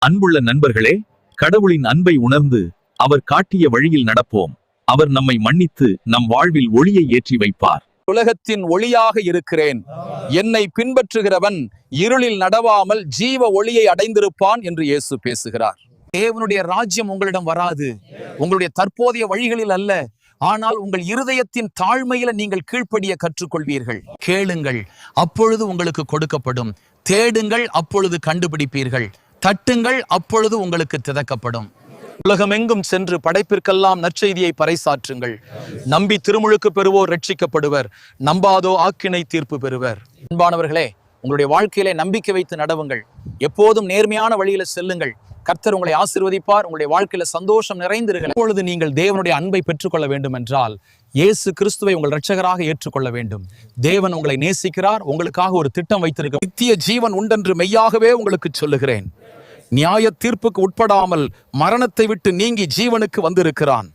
அன்புள்ள நண்பர்களே, கடவுளின் அன்பை உணர்ந்து அவர் காட்டிய வழியில் நடப்போம். அவர் நம்மை மன்னித்து நம் வாழ்வில் ஒளியை ஏற்றி வைப்பார். உலகத்தின் ஒளியாக இருக்கிறேன், என்னை பின்பற்றுகிறவன் இருளில் நடவாமல் ஜீவ ஒளியை அடைந்திருப்பான் என்று இயேசு பேசுகிறார். தேவனுடைய ராஜ்யம் உங்களிடம் வராது உங்களுடைய தற்போதைய வழிகளில் அல்ல, ஆனால் உங்கள் இருதயத்தின் தாழ்மையில நீங்கள் கீழ்ப்படிய கற்றுக்கொள்வீர்கள். கேளுங்கள், அப்பொழுது உங்களுக்கு கொடுக்கப்படும். தேடுங்கள், அப்பொழுது கண்டுபிடிப்பீர்கள். தட்டுங்கள், அப்பொழுது உங்களுக்கு திறக்கப்படும். உலகமெங்கும் சென்று படைப்பிற்கெல்லாம் நற்செய்தியை பறைசாற்றுங்கள். நம்பி திருமுழுக்கு பெறுவோர் ரட்சிக்கப்படுவர், நம்பாதோ ஆக்கினை தீர்ப்பு பெறுவர். அன்பானவர்களே, உங்களுடைய வாழ்க்கையிலே நம்பிக்கை வைத்து நடவுங்கள். எப்போதும் நேர்மையான வழியில செல்லுங்கள். கர்த்தர் உங்களை ஆசீர்வதிப்பார். உங்களுடைய வாழ்க்கையில சந்தோஷம் நிறைந்திருங்கள். இப்பொழுது நீங்கள் தேவனுடைய அன்பை பெற்றுக்கொள்ள வேண்டும் என்றால் இயேசு கிறிஸ்துவை உங்கள் இரட்சகராக ஏற்றுக்கொள்ள வேண்டும். தேவன் உங்களை நேசிக்கிறார். உங்களுக்காக ஒரு திட்டம் வைத்திருக்க நித்திய ஜீவன் உண்டென்று மெய்யாகவே உங்களுக்கு சொல்லுகிறேன். நியாய தீர்ப்புக்கு உட்படாமல் மரணத்தை விட்டு நீங்கி ஜீவனுக்கு வந்திருக்கிறான்.